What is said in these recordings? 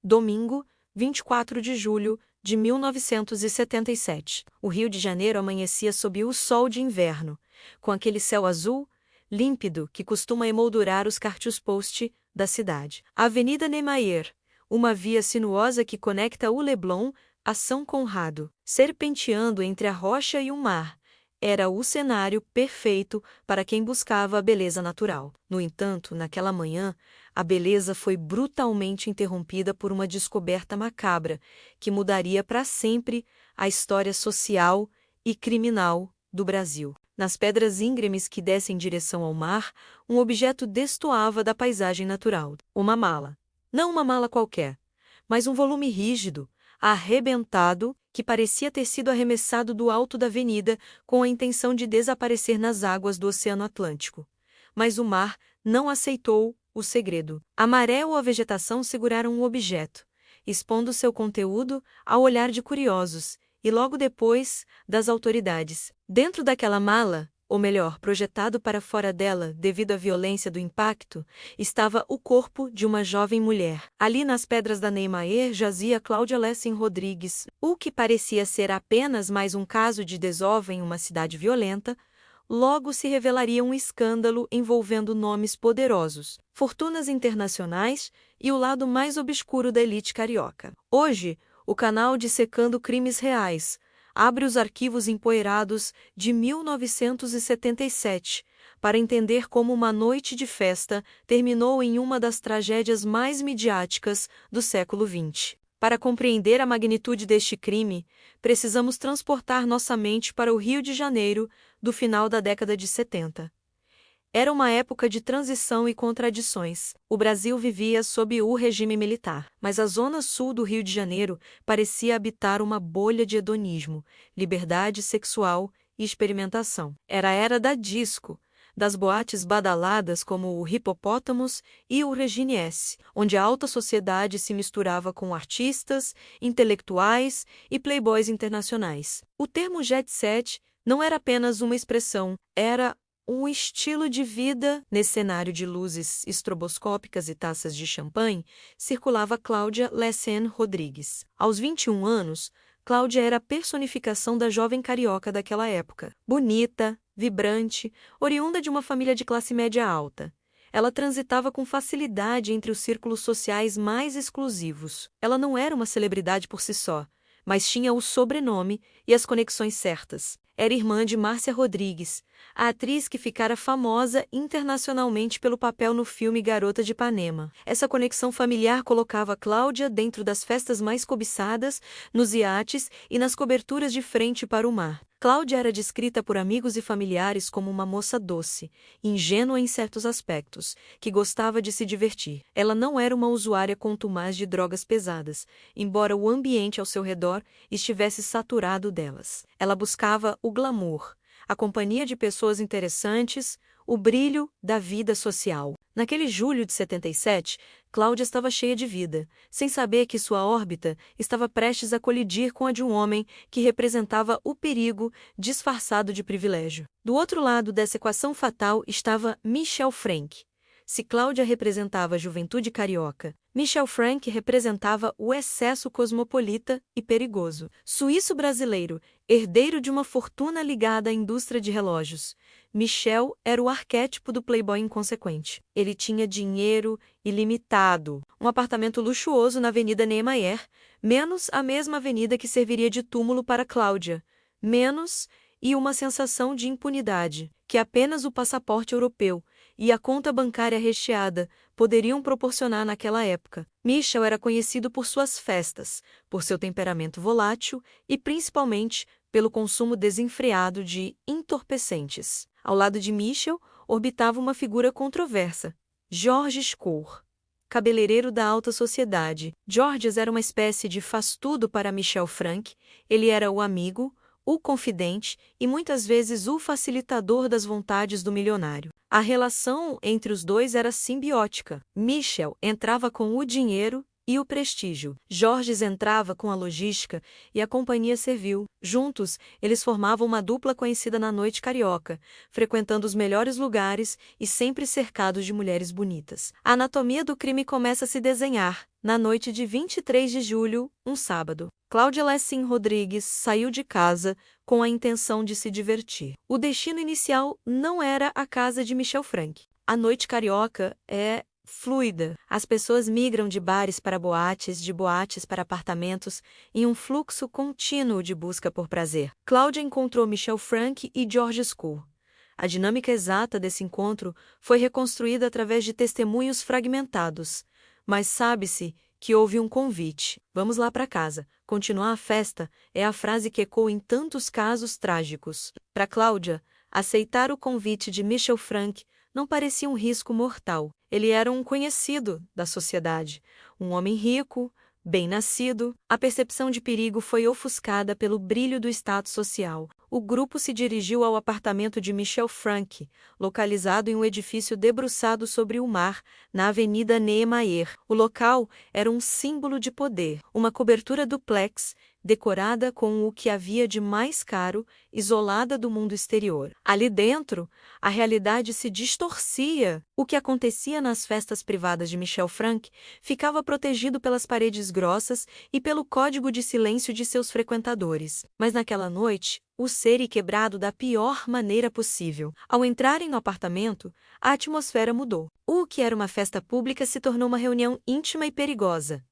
Domingo, 24 de julho de 1977. O Rio de Janeiro amanhecia sob o sol de inverno, com aquele céu azul, límpido que costuma emoldurar os cartaz-post da cidade. A Avenida Niemeyer, uma via sinuosa que conecta o Leblon a São Conrado, serpenteando entre a rocha e o mar, era o cenário perfeito para quem buscava a beleza natural. No entanto, naquela manhã, a beleza foi brutalmente interrompida por uma descoberta macabra que mudaria para sempre a história social e criminal do Brasil. Nas pedras íngremes que descem em direção ao mar, um objeto destoava da paisagem natural. Uma mala. Não uma mala qualquer, mas um volume rígido, arrebentado, que parecia ter sido arremessado do alto da avenida com a intenção de desaparecer nas águas do Oceano Atlântico. Mas o mar não aceitou o segredo. A maré ou a vegetação seguraram o objeto, expondo seu conteúdo ao olhar de curiosos e logo depois das autoridades. Dentro daquela mala, ou melhor, projetado para fora dela devido à violência do impacto, estava o corpo de uma jovem mulher. Ali nas pedras da Niemeyer jazia Cláudia Lessing Rodrigues. O que parecia ser apenas mais um caso de desova em uma cidade violenta, logo se revelaria um escândalo envolvendo nomes poderosos, fortunas internacionais e o lado mais obscuro da elite carioca. Hoje, o canal Dissecando Crimes Reais abre os arquivos empoeirados de 1977 para entender como uma noite de festa terminou em uma das tragédias mais midiáticas do século XX. Para compreender a magnitude deste crime, precisamos transportar nossa mente para o Rio de Janeiro do final da década de 70. Era uma época de transição e contradições. O Brasil vivia sob o regime militar, mas a zona sul do Rio de Janeiro parecia habitar uma bolha de hedonismo, liberdade sexual e experimentação. Era a era da disco, das boates badaladas como o Hipopótamos e o Regine S, onde a alta sociedade se misturava com artistas, intelectuais e playboys internacionais. O termo jet set não era apenas uma expressão, era um estilo de vida. Nesse cenário de luzes estroboscópicas e taças de champanhe, circulava Cláudia Lessing Rodrigues. Aos 21 anos, Cláudia era a personificação da jovem carioca daquela época. Bonita, vibrante, oriunda de uma família de classe média alta. Ela transitava com facilidade entre os círculos sociais mais exclusivos. Ela não era uma celebridade por si só, mas tinha o sobrenome e as conexões certas. Era irmã de Márcia Rodrigues, a atriz que ficara famosa internacionalmente pelo papel no filme Garota de Ipanema. Essa conexão familiar colocava Cláudia dentro das festas mais cobiçadas, nos iates e nas coberturas de frente para o mar. Cláudia era descrita por amigos e familiares como uma moça doce, ingênua em certos aspectos, que gostava de se divertir. Ela não era uma usuária contumaz de drogas pesadas, embora o ambiente ao seu redor estivesse saturado delas. Ela buscava o glamour, a companhia de pessoas interessantes, o brilho da vida social. Naquele julho de 77, Cláudia estava cheia de vida, sem saber que sua órbita estava prestes a colidir com a de um homem que representava o perigo disfarçado de privilégio. Do outro lado dessa equação fatal estava Michel Frank. Se Cláudia representava a juventude carioca, Michel Frank representava o excesso cosmopolita e perigoso. Suíço-brasileiro, herdeiro de uma fortuna ligada à indústria de relógios, Michel era o arquétipo do playboy inconsequente. Ele tinha dinheiro ilimitado, um apartamento luxuoso na Avenida Niemeyer, menos a mesma avenida que serviria de túmulo para Cláudia, menos e uma sensação de impunidade, que apenas o passaporte europeu e a conta bancária recheada poderiam proporcionar naquela época. Michel era conhecido por suas festas, por seu temperamento volátil e principalmente pelo consumo desenfreado de entorpecentes. Ao lado de Michel orbitava uma figura controversa, Georges Cour, cabeleireiro da alta sociedade. Georges era uma espécie de faz-tudo para Michel Frank. Ele era o amigo, o confidente e muitas vezes o facilitador das vontades do milionário. A relação entre os dois era simbiótica. Michel entrava com o dinheiro e o prestígio. Georges entrava com a logística e a companhia servil. Juntos, eles formavam uma dupla conhecida na noite carioca, frequentando os melhores lugares e sempre cercados de mulheres bonitas. A anatomia do crime começa a se desenhar. Na noite de 23 de julho, um sábado, Cláudia Lessing Rodrigues saiu de casa com a intenção de se divertir. O destino inicial não era a casa de Michel Frank. A noite carioca é fluida. As pessoas migram de bares para boates, de boates para apartamentos, em um fluxo contínuo de busca por prazer. Cláudia encontrou Michel Frank e Georges Cour. A dinâmica exata desse encontro foi reconstruída através de testemunhos fragmentados, mas sabe-se que houve um convite. Vamos lá para casa. Continuar a festa é a frase que ecoa em tantos casos trágicos. Para Cláudia, aceitar o convite de Michel Frank não parecia um risco mortal. Ele era um conhecido da sociedade, um homem rico, bem-nascido. A percepção de perigo foi ofuscada pelo brilho do status social. O grupo se dirigiu ao apartamento de Michel Frank, localizado em um edifício debruçado sobre o mar, na Avenida Niemeyer. O local era um símbolo de poder, uma cobertura duplex, decorada com o que havia de mais caro, isolada do mundo exterior. Ali dentro, a realidade se distorcia. O que acontecia nas festas privadas de Michel Frank ficava protegido pelas paredes grossas e pelo código de silêncio de seus frequentadores. Mas naquela noite, o ser quebrado da pior maneira possível. Ao entrarem no apartamento, a atmosfera mudou. O que era uma festa pública se tornou uma reunião íntima e perigosa.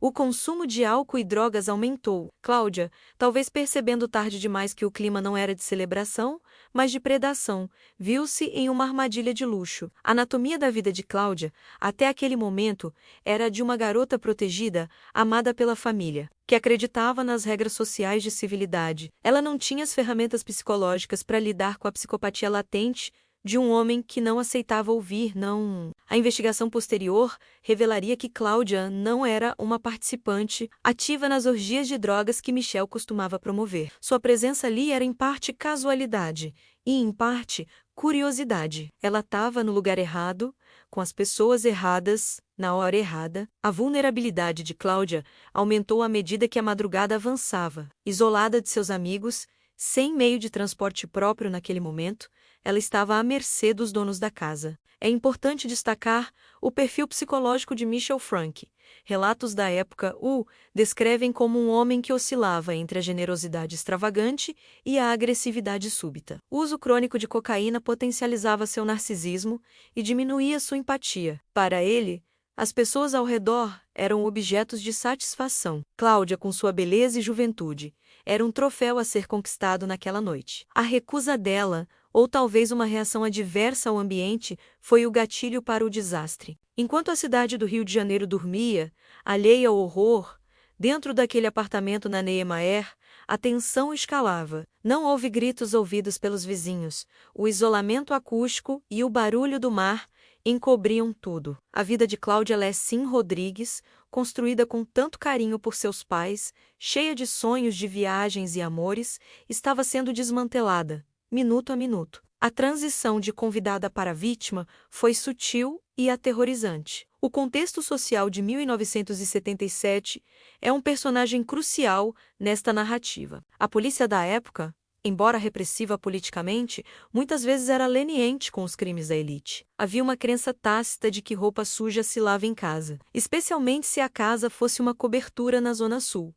O consumo de álcool e drogas aumentou. Cláudia, talvez percebendo tarde demais que o clima não era de celebração, mas de predação, viu-se em uma armadilha de luxo. A anatomia da vida de Cláudia, até aquele momento, era a de uma garota protegida, amada pela família, que acreditava nas regras sociais de civilidade. Ela não tinha as ferramentas psicológicas para lidar com a psicopatia latente de um homem que não aceitava ouvir não. A investigação posterior revelaria que Cláudia não era uma participante ativa nas orgias de drogas que Michel costumava promover. Sua presença ali era em parte casualidade e em parte curiosidade. Ela estava no lugar errado, com as pessoas erradas, na hora errada. A vulnerabilidade de Cláudia aumentou à medida que a madrugada avançava. Isolada de seus amigos, sem meio de transporte próprio naquele momento, ela estava à mercê dos donos da casa. É importante destacar o perfil psicológico de Michel Frank. Relatos da época o descrevem como um homem que oscilava entre a generosidade extravagante e a agressividade súbita. O uso crônico de cocaína potencializava seu narcisismo e diminuía sua empatia. Para ele, as pessoas ao redor eram objetos de satisfação. Cláudia, com sua beleza e juventude, era um troféu a ser conquistado naquela noite. A recusa dela, ou talvez uma reação adversa ao ambiente, foi o gatilho para o desastre. Enquanto a cidade do Rio de Janeiro dormia, alheia ao horror, dentro daquele apartamento na Niemeyer, a tensão escalava. Não houve gritos ouvidos pelos vizinhos. O isolamento acústico e o barulho do mar encobriam tudo. A vida de Cláudia Lessing Rodrigues, construída com tanto carinho por seus pais, cheia de sonhos de viagens e amores, estava sendo desmantelada, minuto a minuto. A transição de convidada para vítima foi sutil e aterrorizante. O contexto social de 1977 é um personagem crucial nesta narrativa. A polícia da época, embora repressiva politicamente, muitas vezes era leniente com os crimes da elite. Havia uma crença tácita de que roupa suja se lava em casa, especialmente se a casa fosse uma cobertura na Zona Sul.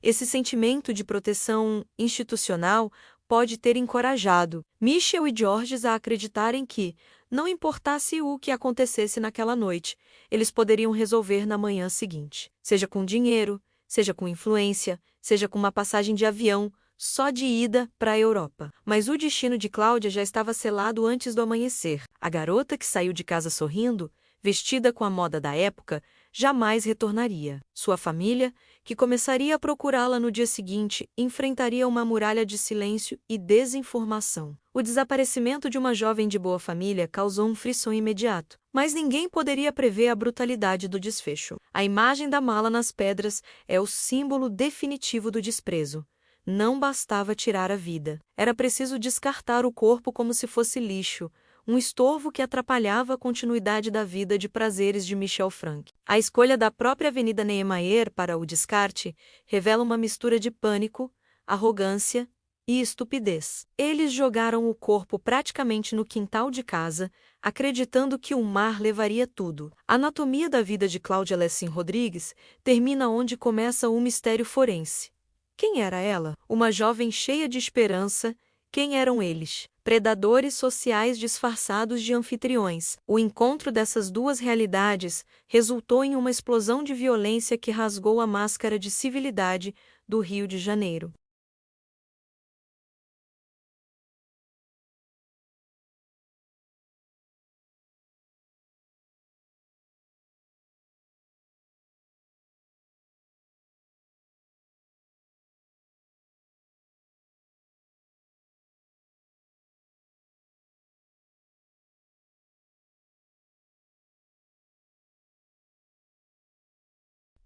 Esse sentimento de proteção institucional pode ter encorajado Michel e Georges a acreditarem que, não importasse o que acontecesse naquela noite, eles poderiam resolver na manhã seguinte. Seja com dinheiro, seja com influência, seja com uma passagem de avião, só de ida para a Europa. Mas o destino de Cláudia já estava selado antes do amanhecer. A garota que saiu de casa sorrindo, vestida com a moda da época, jamais retornaria. Sua família, que começaria a procurá-la no dia seguinte, enfrentaria uma muralha de silêncio e desinformação. O desaparecimento de uma jovem de boa família causou um frisson imediato, mas ninguém poderia prever a brutalidade do desfecho. A imagem da mala nas pedras é o símbolo definitivo do desprezo. Não bastava tirar a vida. Era preciso descartar o corpo como se fosse lixo, um estorvo que atrapalhava a continuidade da vida de prazeres de Michel Frank. A escolha da própria Avenida Niemeyer para o descarte revela uma mistura de pânico, arrogância e estupidez. Eles jogaram o corpo praticamente no quintal de casa, acreditando que o mar levaria tudo. A anatomia da vida de Cláudia Lessing Rodrigues termina onde começa o mistério forense. Quem era ela? Uma jovem cheia de esperança. Quem eram eles? Predadores sociais disfarçados de anfitriões. O encontro dessas duas realidades resultou em uma explosão de violência que rasgou a máscara de civilidade do Rio de Janeiro.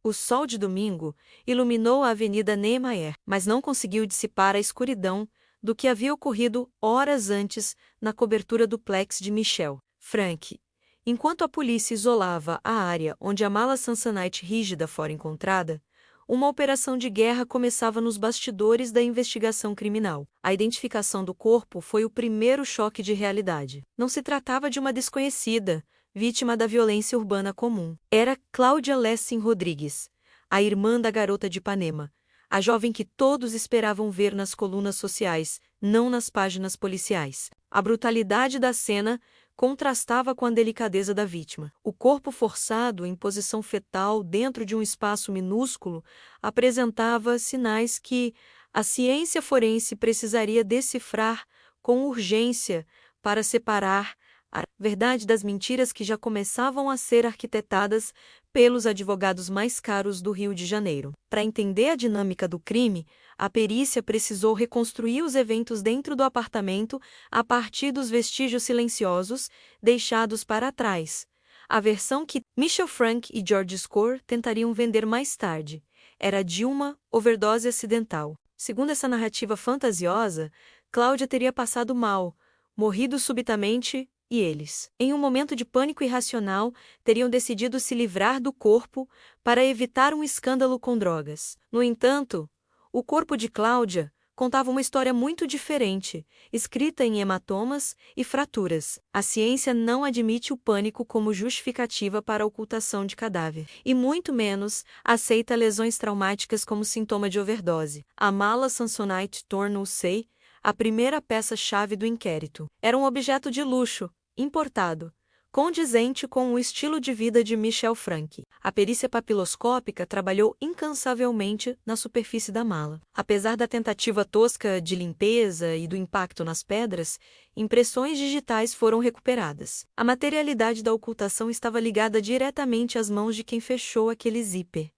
O sol de domingo iluminou a Avenida Niemeyer, mas não conseguiu dissipar a escuridão do que havia ocorrido horas antes na cobertura do plex de Michel Frank. Enquanto a polícia isolava a área onde a mala Samsonite rígida fora encontrada, uma operação de guerra começava nos bastidores da investigação criminal. A identificação do corpo foi o primeiro choque de realidade. Não se tratava de uma desconhecida, vítima da violência urbana comum. Era Cláudia Lessing Rodrigues, a irmã da garota de Ipanema, a jovem que todos esperavam ver nas colunas sociais, não nas páginas policiais. A brutalidade da cena contrastava com a delicadeza da vítima. O corpo forçado em posição fetal dentro de um espaço minúsculo apresentava sinais que a ciência forense precisaria decifrar com urgência para separar a verdade das mentiras que já começavam a ser arquitetadas pelos advogados mais caros do Rio de Janeiro. Para entender a dinâmica do crime, a perícia precisou reconstruir os eventos dentro do apartamento a partir dos vestígios silenciosos deixados para trás. A versão que Michel Frank e George Score tentariam vender mais tarde era de uma overdose acidental. Segundo essa narrativa fantasiosa, Cláudia teria passado mal, morrido subitamente, e eles, em um momento de pânico irracional, teriam decidido se livrar do corpo para evitar um escândalo com drogas. No entanto, o corpo de Cláudia contava uma história muito diferente, escrita em hematomas e fraturas. A ciência não admite o pânico como justificativa para a ocultação de cadáver, e muito menos aceita lesões traumáticas como sintoma de overdose. A mala Samsonite tornou-se a primeira peça-chave do inquérito. Era um objeto de luxo, importado, condizente com o estilo de vida de Michel Frank. A perícia papiloscópica trabalhou incansavelmente na superfície da mala. Apesar da tentativa tosca de limpeza e do impacto nas pedras, impressões digitais foram recuperadas. A materialidade da ocultação estava ligada diretamente às mãos de quem fechou aquele zíper.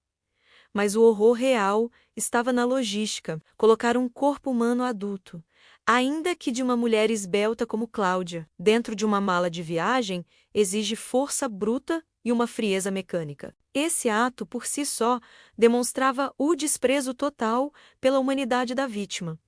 Mas o horror real estava na logística: colocar um corpo humano adulto, ainda que de uma mulher esbelta como Cláudia, dentro de uma mala de viagem, exige força bruta e uma frieza mecânica. Esse ato, por si só, demonstrava o desprezo total pela humanidade da vítima.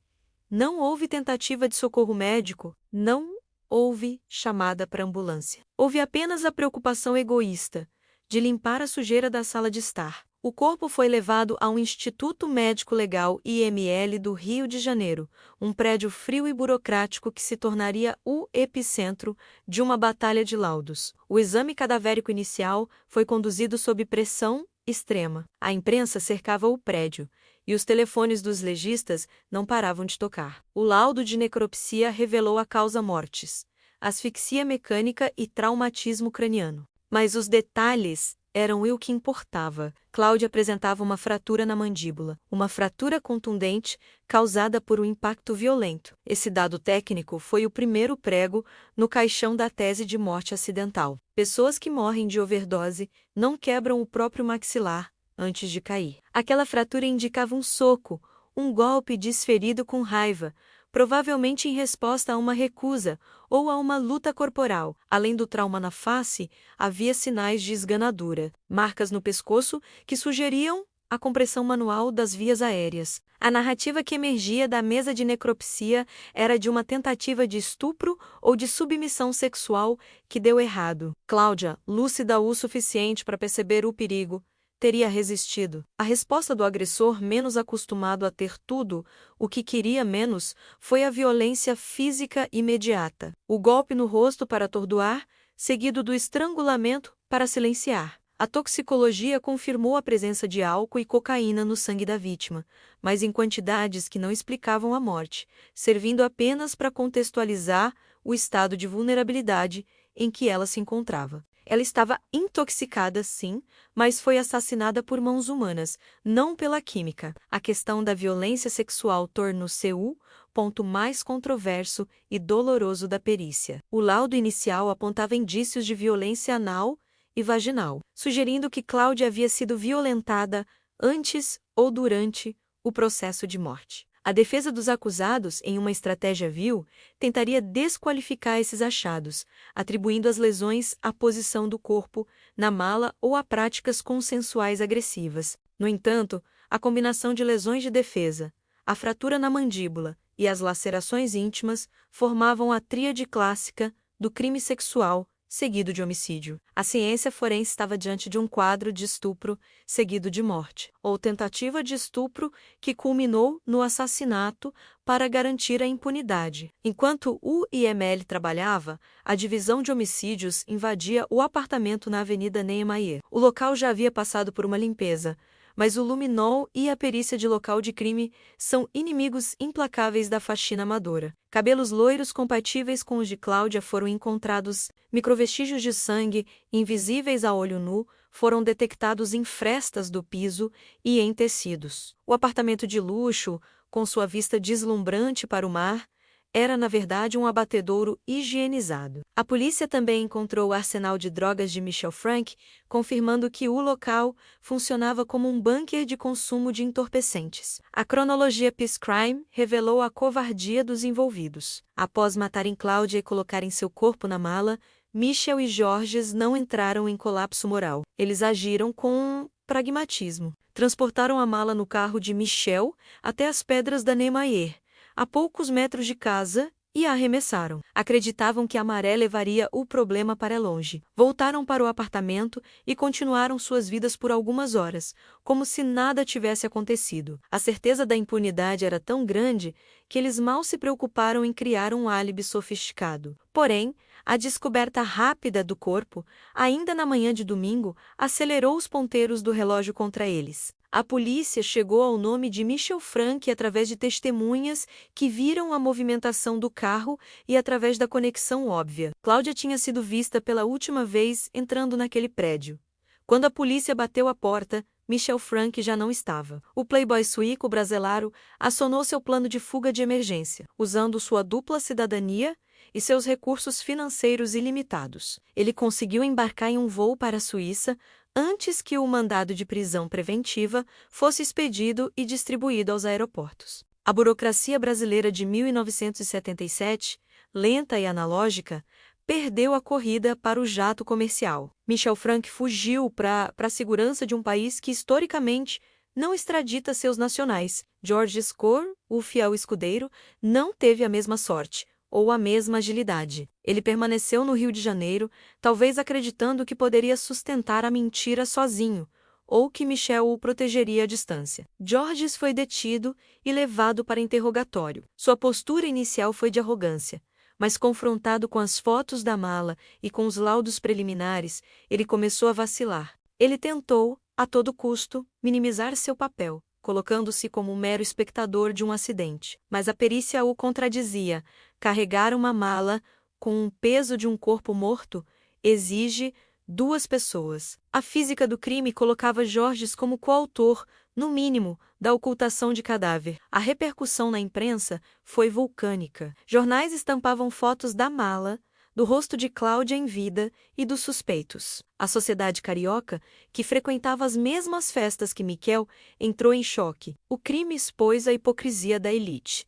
Não houve tentativa de socorro médico, não houve chamada para ambulância. Houve apenas a preocupação egoísta de limpar a sujeira da sala de estar. O corpo foi levado ao Instituto Médico Legal IML do Rio de Janeiro, um prédio frio e burocrático que se tornaria o epicentro de uma batalha de laudos. O exame cadavérico inicial foi conduzido sob pressão extrema. A imprensa cercava o prédio, e os telefones dos legistas não paravam de tocar. O laudo de necropsia revelou a causa mortis: asfixia mecânica e traumatismo craniano. Mas os detalhes eram o que importava. Cláudia apresentava uma fratura na mandíbula, uma fratura contundente causada por um impacto violento. Esse dado técnico foi o primeiro prego no caixão da tese de morte acidental. Pessoas que morrem de overdose não quebram o próprio maxilar antes de cair. Aquela fratura indicava um soco, um golpe desferido com raiva, provavelmente em resposta a uma recusa ou a uma luta corporal. Além do trauma na face, havia sinais de esganadura, marcas no pescoço que sugeriam a compressão manual das vias aéreas. A narrativa que emergia da mesa de necropsia era de uma tentativa de estupro ou de submissão sexual que deu errado. Cláudia, lúcida o suficiente para perceber o perigo, teria resistido. A resposta do agressor, menos acostumado a ter tudo o que queria menos, foi a violência física imediata. O golpe no rosto para atordoar, seguido do estrangulamento para silenciar. A toxicologia confirmou a presença de álcool e cocaína no sangue da vítima, mas em quantidades que não explicavam a morte, servindo apenas para contextualizar o estado de vulnerabilidade em que ela se encontrava. Ela estava intoxicada, sim, mas foi assassinada por mãos humanas, não pela química. A questão da violência sexual tornou-se o ponto mais controverso e doloroso da perícia. O laudo inicial apontava indícios de violência anal e vaginal, sugerindo que Cláudia havia sido violentada antes ou durante o processo de morte. A defesa dos acusados, em uma estratégia vil, tentaria desqualificar esses achados, atribuindo as lesões à posição do corpo na mala ou a práticas consensuais agressivas. No entanto, a combinação de lesões de defesa, a fratura na mandíbula e as lacerações íntimas formavam a tríade clássica do crime sexual seguido de homicídio. A ciência forense estava diante de um quadro de estupro seguido de morte, ou tentativa de estupro que culminou no assassinato para garantir a impunidade. Enquanto o IML trabalhava, a divisão de homicídios invadia o apartamento na Avenida Niemeyer. O local já havia passado por uma limpeza, mas o luminol e a perícia de local de crime são inimigos implacáveis da faxina amadora. Cabelos loiros compatíveis com os de Cláudia foram encontrados, microvestígios de sangue, invisíveis a olho nu, foram detectados em frestas do piso e em tecidos. O apartamento de luxo, com sua vista deslumbrante para o mar, era na verdade um abatedouro higienizado. A polícia também encontrou o arsenal de drogas de Michel Frank, confirmando que o local funcionava como um bunker de consumo de entorpecentes. A cronologia Peace Crime revelou a covardia dos envolvidos. Após matarem Cláudia e colocarem seu corpo na mala, Michel e Georges não entraram em colapso moral. Eles agiram com pragmatismo. Transportaram a mala no carro de Michel até as pedras da Niemeyer, a poucos metros de casa, e a arremessaram. Acreditavam que a maré levaria o problema para longe. Voltaram para o apartamento e continuaram suas vidas por algumas horas, como se nada tivesse acontecido. A certeza da impunidade era tão grande que eles mal se preocuparam em criar um álibi sofisticado. Porém, a descoberta rápida do corpo, ainda na manhã de domingo, acelerou os ponteiros do relógio contra eles. A polícia chegou ao nome de Michel Frank através de testemunhas que viram a movimentação do carro e através da conexão óbvia. Cláudia tinha sido vista pela última vez entrando naquele prédio. Quando a polícia bateu a porta, Michel Frank já não estava. O playboy suíco brasileiro acionou seu plano de fuga de emergência, usando sua dupla cidadania e seus recursos financeiros ilimitados. Ele conseguiu embarcar em um voo para a Suíça antes que o mandado de prisão preventiva fosse expedido e distribuído aos aeroportos. A burocracia brasileira de 1977, lenta e analógica, perdeu a corrida para o jato comercial. Michel Frank fugiu para a segurança de um país que, historicamente, não extradita seus nacionais. Georges Cor, o fiel escudeiro, não teve a mesma sorte ou a mesma agilidade. Ele permaneceu no Rio de Janeiro, talvez acreditando que poderia sustentar a mentira sozinho, ou que Michel o protegeria à distância. Georges foi detido e levado para interrogatório. Sua postura inicial foi de arrogância, mas confrontado com as fotos da mala e com os laudos preliminares, ele começou a vacilar. Ele tentou, a todo custo, minimizar seu papel, colocando-se como um mero espectador de um acidente. Mas a perícia o contradizia. Carregar uma mala com o peso de um corpo morto exige 2 pessoas. A física do crime colocava Georges como coautor, no mínimo, da ocultação de cadáver. A repercussão na imprensa foi vulcânica. Jornais estampavam fotos da mala, do rosto de Cláudia em vida e dos suspeitos. A sociedade carioca, que frequentava as mesmas festas que Michel, entrou em choque. O crime expôs a hipocrisia da elite.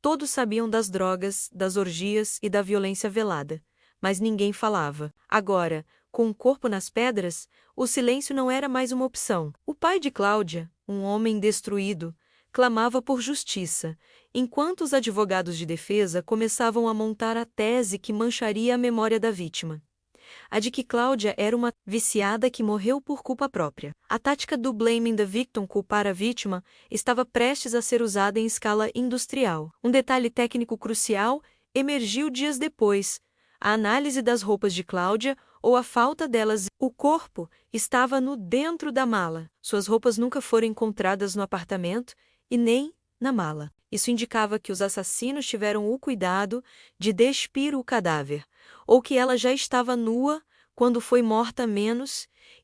Todos sabiam das drogas, das orgias e da violência velada, mas ninguém falava. Agora, com o corpo nas pedras, O silêncio não era mais uma opção. O pai de Cláudia, um homem destruído, clamava por justiça, enquanto os advogados de defesa começavam a montar a tese que mancharia a memória da vítima. A de que Cláudia era uma viciada que morreu por culpa própria. A tática do blaming the victim, culpar a vítima, estava prestes a ser usada em escala industrial. Um detalhe técnico crucial emergiu dias depois: a análise das roupas de Cláudia, ou a falta delas. O corpo estava no dentro da mala. Suas roupas nunca foram encontradas no apartamento e nem na mala. Isso indicava que os assassinos tiveram o cuidado de despir o cadáver, ou que ela já estava nua quando foi morta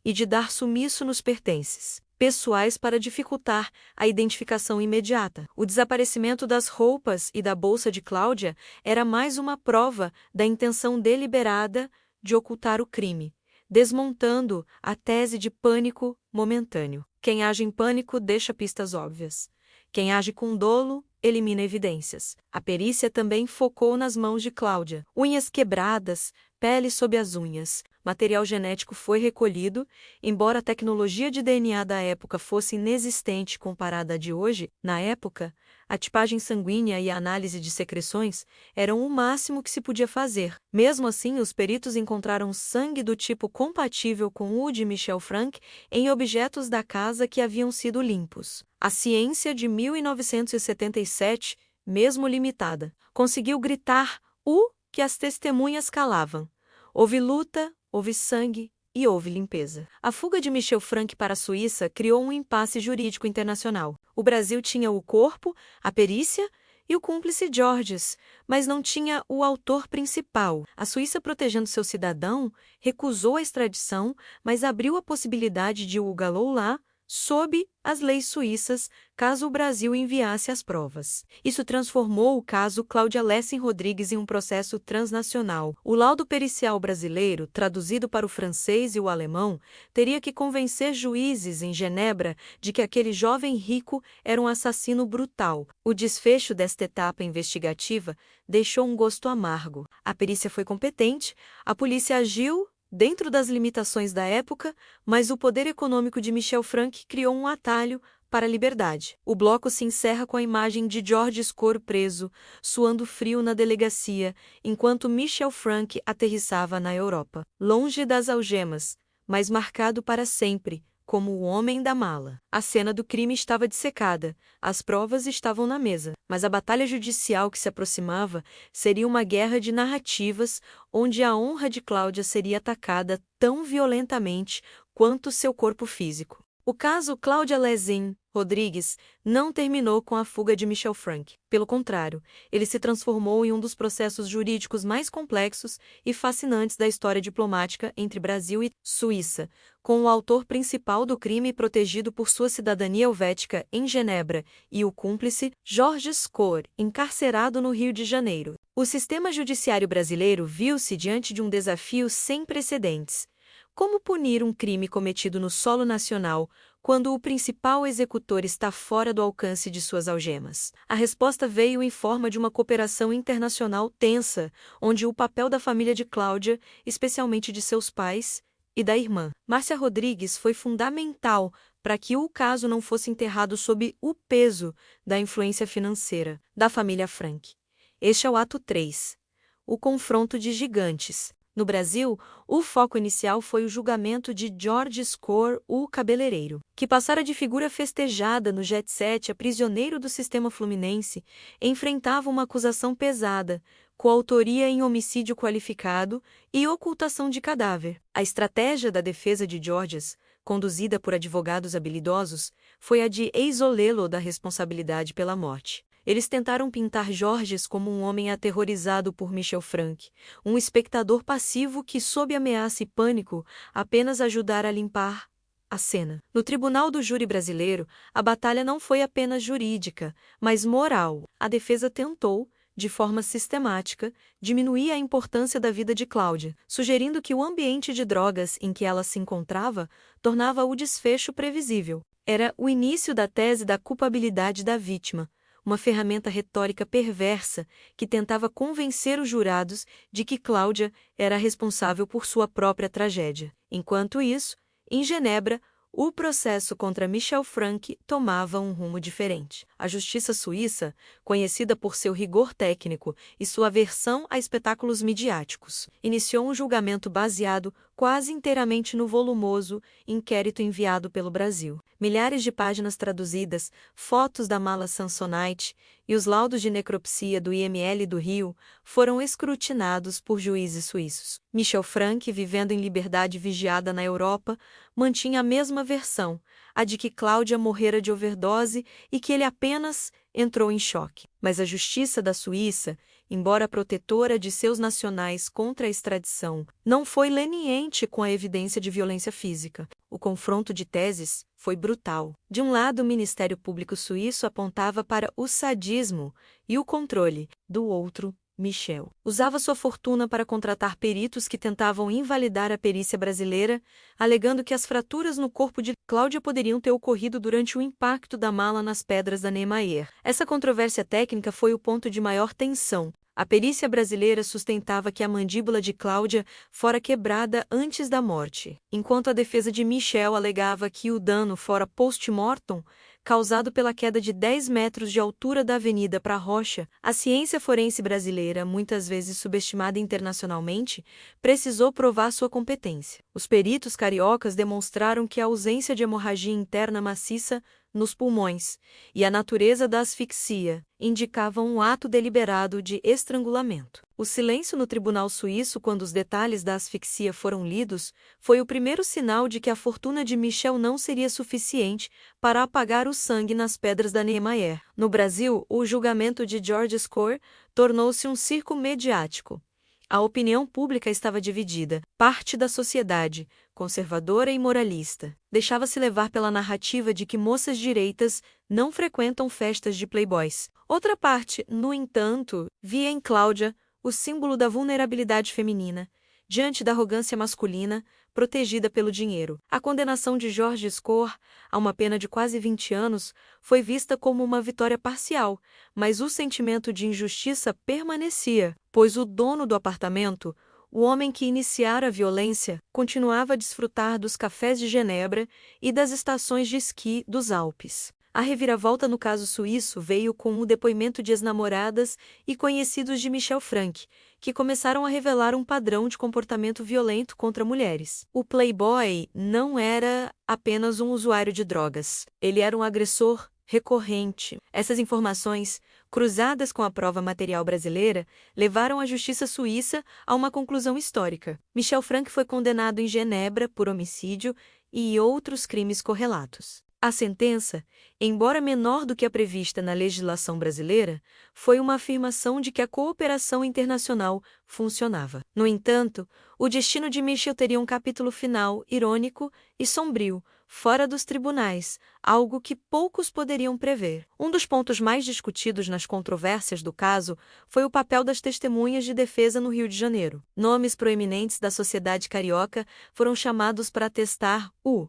e de dar sumiço nos pertences pessoais para dificultar a identificação imediata. O desaparecimento das roupas e da bolsa de Cláudia era mais uma prova da intenção deliberada de ocultar o crime, desmontando a tese de pânico momentâneo. Quem age em pânico deixa pistas óbvias. Quem age com dolo elimina evidências. A perícia também focou nas mãos de Cláudia. Unhas quebradas, pele sob as unhas. Material genético foi recolhido, embora a tecnologia de DNA da época fosse inexistente comparada à de hoje. Na época, a tipagem sanguínea e a análise de secreções eram o máximo que se podia fazer. Mesmo assim, os peritos encontraram sangue do tipo compatível com o de Michel Frank em objetos da casa que haviam sido limpos. A ciência de 1977, mesmo limitada, conseguiu gritar o que as testemunhas calavam. Houve luta, houve sangue e houve limpeza. A fuga de Michel Frank para a Suíça criou um impasse jurídico internacional. O Brasil tinha o corpo, a perícia e o cúmplice Georges, mas não tinha o autor principal. A Suíça, protegendo seu cidadão, recusou a extradição, mas abriu a possibilidade de julgá-lo lá, sob as leis suíças, caso o Brasil enviasse as provas. Isso transformou o caso Cláudia Lessing Rodrigues em um processo transnacional. O laudo pericial brasileiro, traduzido para o francês e o alemão, teria que convencer juízes em Genebra de que aquele jovem rico era um assassino brutal. O desfecho desta etapa investigativa deixou um gosto amargo. A perícia foi competente, a polícia agiu dentro das limitações da época, mas o poder econômico de Michel Frank criou um atalho para a liberdade. O bloco se encerra com a imagem de Georges Cor preso, suando frio na delegacia, enquanto Michel Frank aterrissava na Europa. Longe das algemas, mas marcado para sempre, como o homem da mala. A cena do crime estava dissecada, as provas estavam na mesa, mas a batalha judicial que se aproximava seria uma guerra de narrativas, onde a honra de Cláudia seria atacada tão violentamente quanto seu corpo físico. O caso Cláudia Lessing Rodrigues não terminou com a fuga de Michel Frank. Pelo contrário, ele se transformou em um dos processos jurídicos mais complexos e fascinantes da história diplomática entre Brasil e Suíça, com o autor principal do crime protegido por sua cidadania helvética em Genebra e o cúmplice, Georges Cor, encarcerado no Rio de Janeiro. O sistema judiciário brasileiro viu-se diante de um desafio sem precedentes. Como punir um crime cometido no solo nacional quando o principal executor está fora do alcance de suas algemas? A resposta veio em forma de uma cooperação internacional tensa, onde o papel da família de Cláudia, especialmente de seus pais e da irmã, Márcia Rodrigues, foi fundamental para que o caso não fosse enterrado sob o peso da influência financeira da família Frank. Este é o ato 3. O confronto de gigantes. No Brasil, o foco inicial foi o julgamento de Georges Cor, o cabeleireiro, que passara de figura festejada no jet set a prisioneiro do sistema fluminense, enfrentava uma acusação pesada, coautoria em homicídio qualificado e ocultação de cadáver. A estratégia da defesa de Georges, conduzida por advogados habilidosos, foi a de isolá-lo da responsabilidade pela morte. Eles tentaram pintar Georges como um homem aterrorizado por Michel Frank, um espectador passivo que, sob ameaça e pânico, apenas ajudara a limpar a cena. No tribunal do júri brasileiro, a batalha não foi apenas jurídica, mas moral. A defesa tentou, de forma sistemática, diminuir a importância da vida de Cláudia, sugerindo que o ambiente de drogas em que ela se encontrava tornava o desfecho previsível. Era o início da tese da culpabilidade da vítima, uma ferramenta retórica perversa que tentava convencer os jurados de que Cláudia era responsável por sua própria tragédia. Enquanto isso, Em Genebra, o processo contra Michel Frank tomava um rumo diferente. A justiça suíça, conhecida por seu rigor técnico e sua aversão a espetáculos midiáticos, iniciou um julgamento baseado quase inteiramente no volumoso inquérito enviado pelo Brasil. Milhares de páginas traduzidas, fotos da mala Samsonite e os laudos de necropsia do IML do Rio foram escrutinados por juízes suíços. Michel Frank, vivendo em liberdade vigiada na Europa, mantinha a mesma versão, a de que Cláudia morrera de overdose e que ele apenas entrou em choque. Mas a justiça da Suíça, embora protetora de seus nacionais contra a extradição, não foi leniente com a evidência de violência física. O confronto de teses foi brutal. De um lado, o Ministério Público Suíço apontava para o sadismo e o controle, do outro, Michel usava sua fortuna para contratar peritos que tentavam invalidar a perícia brasileira, alegando que as fraturas no corpo de Cláudia poderiam ter ocorrido durante o impacto da mala nas pedras da Niemeyer. Essa controvérsia técnica foi o ponto de maior tensão. A perícia brasileira sustentava que a mandíbula de Cláudia fora quebrada antes da morte, enquanto a defesa de Michel alegava que o dano fora post-mortem, causado pela queda de 10 metros de altura da avenida para a rocha. A ciência forense brasileira, muitas vezes subestimada internacionalmente, precisou provar sua competência. Os peritos cariocas demonstraram que a ausência de hemorragia interna maciça nos pulmões e a natureza da asfixia indicavam um ato deliberado de estrangulamento. O silêncio no tribunal suíço quando os detalhes da asfixia foram lidos foi o primeiro sinal de que a fortuna de Michel não seria suficiente para apagar o sangue nas pedras da Niemeyer. No Brasil, o julgamento de Georges Score tornou-se um circo mediático. A opinião pública estava dividida. Parte da sociedade, conservadora e moralista, deixava-se levar pela narrativa de que moças direitas não frequentam festas de playboys. Outra parte, no entanto, via em Cláudia o símbolo da vulnerabilidade feminina, diante da arrogância masculina, protegida pelo dinheiro. A condenação de Georges Score a uma pena de quase 20 anos foi vista como uma vitória parcial, mas o sentimento de injustiça permanecia, pois o dono do apartamento, o homem que iniciara a violência, continuava a desfrutar dos cafés de Genebra e das estações de esqui dos Alpes. A reviravolta no caso suíço veio com o depoimento de ex-namoradas e conhecidos de Michel Frank, que começaram a revelar um padrão de comportamento violento contra mulheres. O playboy não era apenas um usuário de drogas. Ele era um agressor recorrente. Essas informações, cruzadas com a prova material brasileira, levaram a justiça suíça a uma conclusão histórica. Michel Frank foi condenado em Genebra por homicídio e outros crimes correlatos. A sentença, embora menor do que a prevista na legislação brasileira, foi uma afirmação de que a cooperação internacional funcionava. No entanto, o destino de Michel teria um capítulo final irônico e sombrio, fora dos tribunais, algo que poucos poderiam prever. Um dos pontos mais discutidos nas controvérsias do caso foi o papel das testemunhas de defesa no Rio de Janeiro. Nomes proeminentes da sociedade carioca foram chamados para atestar o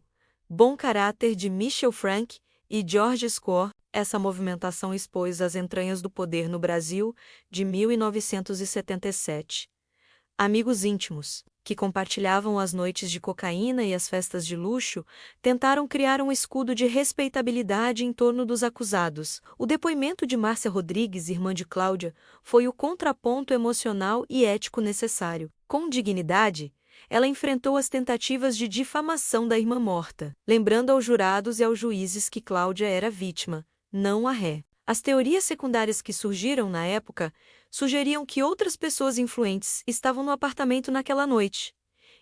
bom caráter de Michel Frank e Georges Score. Essa movimentação expôs as entranhas do poder no Brasil de 1977. Amigos íntimos, que compartilhavam as noites de cocaína e as festas de luxo, tentaram criar um escudo de respeitabilidade em torno dos acusados. O depoimento de Márcia Rodrigues, irmã de Cláudia, foi o contraponto emocional e ético necessário. Com dignidade, ela enfrentou as tentativas de difamação da irmã morta, lembrando aos jurados e aos juízes que Cláudia era vítima, não a ré. As teorias secundárias que surgiram na época sugeriam que outras pessoas influentes estavam no apartamento naquela noite,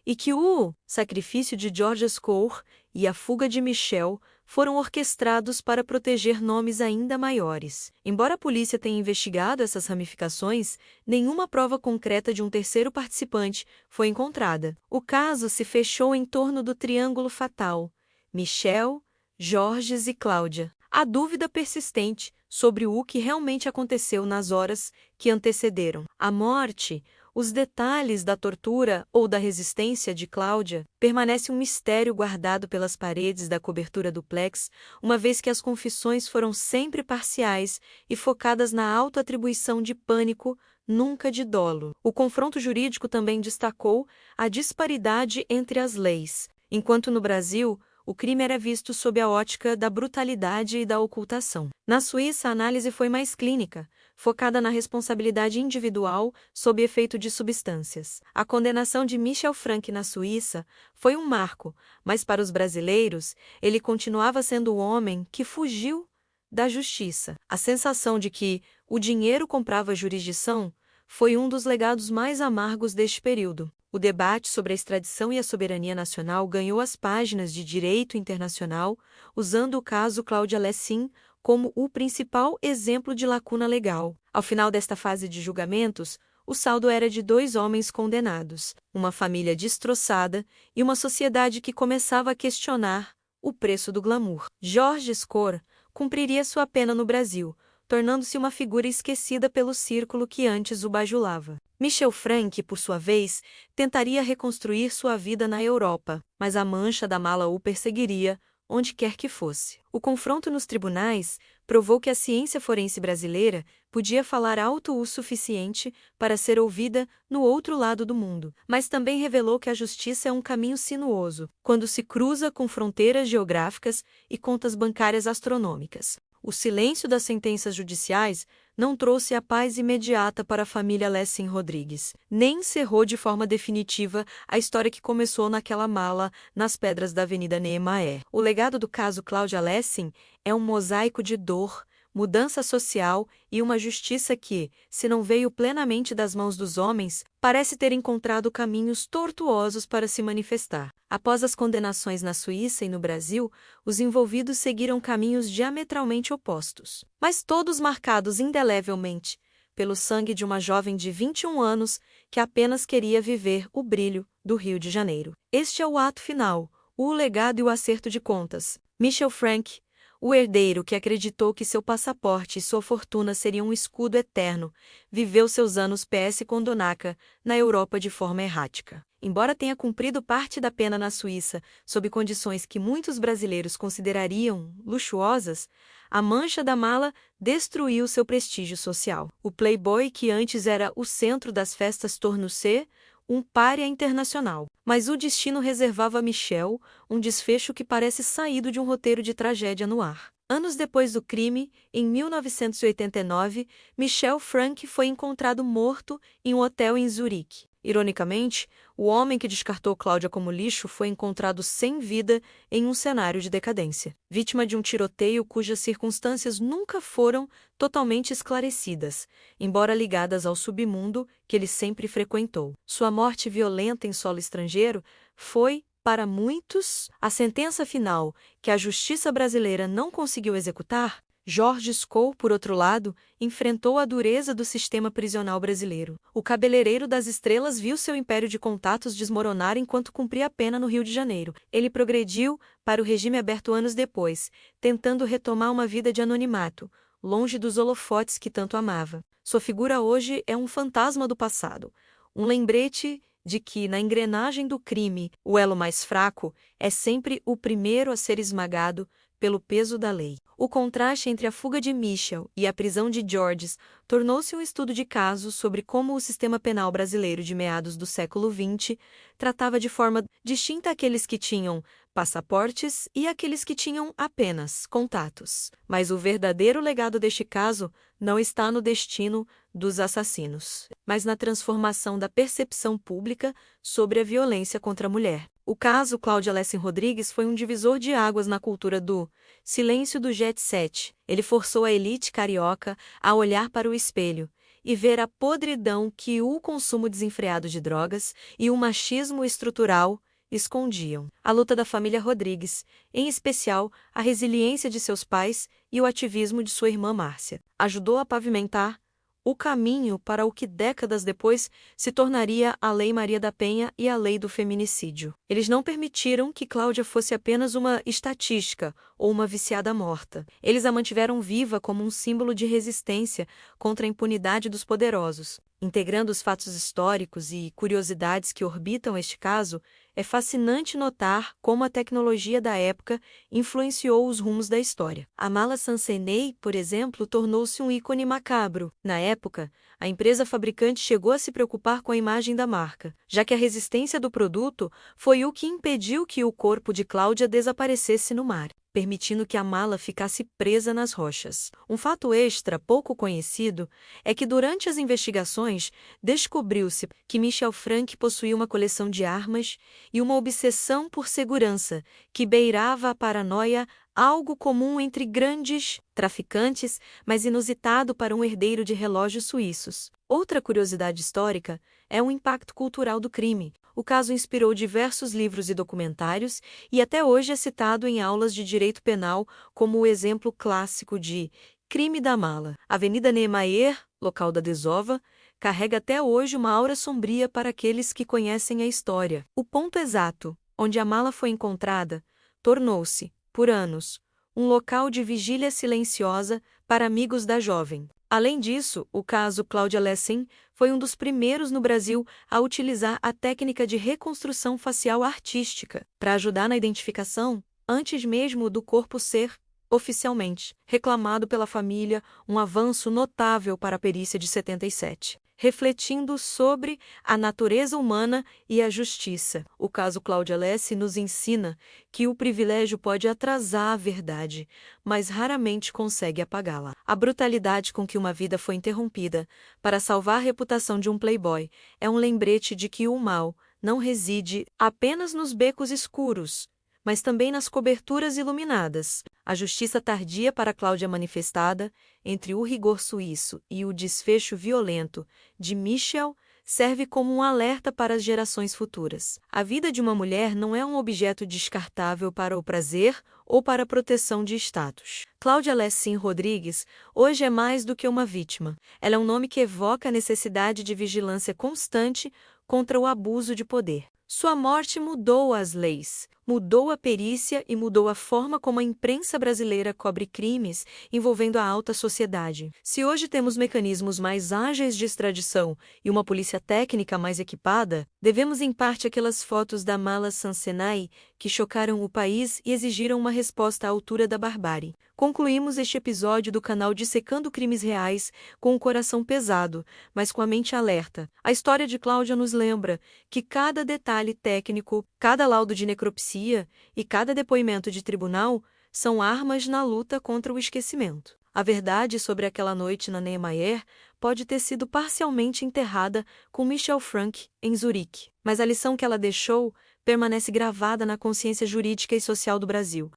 e que o sacrifício de Georges Score e a fuga de Michel foram orquestrados para proteger nomes ainda maiores. Embora a polícia tenha investigado essas ramificações, nenhuma prova concreta de um terceiro participante foi encontrada. O caso se fechou em torno do triângulo fatal: Michel, Georges e Cláudia. A dúvida persistente sobre o que realmente aconteceu nas horas que antecederam a morte. Os detalhes da tortura ou da resistência de Cláudia permanecem um mistério guardado pelas paredes da cobertura duplex, uma vez que as confissões foram sempre parciais e focadas na autoatribuição de pânico, nunca de dolo. O confronto jurídico também destacou a disparidade entre as leis. enquanto no Brasil, o crime era visto sob a ótica da brutalidade e da ocultação. Na Suíça, a análise foi mais clínica, focada na responsabilidade individual sob efeito de substâncias. A condenação de Michel Frank na Suíça foi um marco, mas para os brasileiros, ele continuava sendo o homem que fugiu da justiça. A sensação de que o dinheiro comprava jurisdição foi um dos legados mais amargos deste período. O debate sobre a extradição e a soberania nacional ganhou as páginas de direito internacional, usando o caso Cláudia Lessing como o principal exemplo de lacuna legal. Ao final desta fase de julgamentos, o saldo era de 2 homens condenados, uma família destroçada e uma sociedade que começava a questionar o preço do glamour. Georges Score cumpriria sua pena no Brasil, tornando-se uma figura esquecida pelo círculo que antes o bajulava. Michel Frank, por sua vez, tentaria reconstruir sua vida na Europa, mas a mancha da mala o perseguiria, onde quer que fosse. O confronto nos tribunais provou que a ciência forense brasileira podia falar alto o suficiente para ser ouvida no outro lado do mundo, mas também revelou que a justiça é um caminho sinuoso, quando se cruza com fronteiras geográficas e contas bancárias astronômicas. O silêncio das sentenças judiciais não trouxe a paz imediata para a família Lessing Rodrigues, nem encerrou de forma definitiva a história que começou naquela mala nas pedras da Avenida Niemeyer. O legado do caso Cláudia Lessing é um mosaico de dor, mudança social e uma justiça que, se não veio plenamente das mãos dos homens, parece ter encontrado caminhos tortuosos para se manifestar. Após as condenações na Suíça e no Brasil, os envolvidos seguiram caminhos diametralmente opostos, mas todos marcados indelevelmente pelo sangue de uma jovem de 21 anos que apenas queria viver o brilho do Rio de Janeiro. Este é o ato final, o legado e o acerto de contas. Michel Frank, o herdeiro que acreditou que seu passaporte e sua fortuna seriam um escudo eterno, viveu seus anos PS com Donaca, na Europa de forma errática. Embora tenha cumprido parte da pena na Suíça, sob condições que muitos brasileiros considerariam luxuosas, a mancha da mala destruiu seu prestígio social. O playboy que antes era o centro das festas tornou-se um pária internacional. Mas o destino reservava a Michel um desfecho que parece saído de um roteiro de tragédia no ar. Anos depois do crime, em 1989, Michel Frank foi encontrado morto em um hotel em Zurique. Ironicamente, o homem que descartou Cláudia como lixo foi encontrado sem vida em um cenário de decadência, vítima de um tiroteio cujas circunstâncias nunca foram totalmente esclarecidas, embora ligadas ao submundo que ele sempre frequentou. Sua morte violenta em solo estrangeiro foi, para muitos, a sentença final que a justiça brasileira não conseguiu executar. Georges Score, por outro lado, enfrentou a dureza do sistema prisional brasileiro. O cabeleireiro das estrelas viu seu império de contatos desmoronar enquanto cumpria a pena no Rio de Janeiro. Ele progrediu para o regime aberto anos depois, tentando retomar uma vida de anonimato, longe dos holofotes que tanto amava. Sua figura hoje é um fantasma do passado, um lembrete de que, na engrenagem do crime, o elo mais fraco é sempre o primeiro a ser esmagado pelo peso da lei. O contraste entre a fuga de Michel e a prisão de Georges tornou-se um estudo de caso sobre como o sistema penal brasileiro de meados do século XX tratava de forma distinta aqueles que tinham passaportes e aqueles que tinham apenas contatos. Mas o verdadeiro legado deste caso não está no destino dos assassinos, mas na transformação da percepção pública sobre a violência contra a mulher. O caso Cláudia Lessing Rodrigues foi um divisor de águas na cultura do silêncio do jet set. Ele forçou a elite carioca a olhar para o espelho e ver a podridão que o consumo desenfreado de drogas e o machismo estrutural escondiam. A luta da família Rodrigues, em especial a resiliência de seus pais e o ativismo de sua irmã Márcia, ajudou a pavimentar o caminho para o que décadas depois se tornaria a Lei Maria da Penha e a Lei do Feminicídio. Eles não permitiram que Cláudia fosse apenas uma estatística ou uma viciada morta. Eles a mantiveram viva como um símbolo de resistência contra a impunidade dos poderosos. Integrando os fatos históricos e curiosidades que orbitam este caso, É fascinante notar como a tecnologia da época influenciou os rumos da história. A mala Sansenei, por exemplo, tornou-se um ícone macabro. Na época, a empresa fabricante chegou a se preocupar com a imagem da marca, já que a resistência do produto foi o que impediu que o corpo de Cláudia desaparecesse no mar, permitindo que a mala ficasse presa nas rochas. Um fato extra pouco conhecido é que durante as investigações descobriu-se que Michel Frank possuía uma coleção de armas e uma obsessão por segurança que beirava a paranoia, algo comum entre grandes traficantes, mas inusitado para um herdeiro de relógios suíços. Outra curiosidade histórica é o impacto cultural do crime. O caso inspirou diversos livros e documentários e até hoje é citado em aulas de direito penal como o exemplo clássico de crime da mala. A Avenida Niemeyer, local da desova, carrega até hoje uma aura sombria para aqueles que conhecem a história. O ponto exato, onde a mala foi encontrada, tornou-se, por anos, um local de vigília silenciosa para amigos da jovem. Além disso, o caso Cláudia Lessing foi um dos primeiros no Brasil a utilizar a técnica de reconstrução facial artística para ajudar na identificação, antes mesmo do corpo ser, oficialmente, reclamado pela família, um avanço notável para a perícia de 77. Refletindo sobre a natureza humana e a justiça, o caso Cláudia Lessing nos ensina que o privilégio pode atrasar a verdade, mas raramente consegue apagá-la. A brutalidade com que uma vida foi interrompida para salvar a reputação de um playboy é um lembrete de que o mal não reside apenas nos becos escuros, mas também nas coberturas iluminadas. A justiça tardia para Cláudia manifestada, entre o rigor suíço e o desfecho violento de Michel, serve como um alerta para as gerações futuras. A vida de uma mulher não é um objeto descartável para o prazer ou para a proteção de status. Cláudia Lessing Rodrigues hoje é mais do que uma vítima. Ela é um nome que evoca a necessidade de vigilância constante contra o abuso de poder. Sua morte mudou as leis, mudou a perícia e mudou a forma como a imprensa brasileira cobre crimes envolvendo a alta sociedade. Se hoje temos mecanismos mais ágeis de extradição e uma polícia técnica mais equipada, devemos em parte àquelas fotos da mala Sansenai que chocaram o país e exigiram uma resposta à altura da barbárie. Concluímos este episódio do canal Dissecando Crimes Reais com o coração pesado, mas com a mente alerta. A história de Cláudia nos lembra que cada detalhe técnico, cada laudo de necropsia e cada depoimento de tribunal são armas na luta contra o esquecimento. A verdade sobre aquela noite na Niemeyer pode ter sido parcialmente enterrada com Michel Frank em Zurique, mas a lição que ela deixou permanece gravada na consciência jurídica e social do Brasil.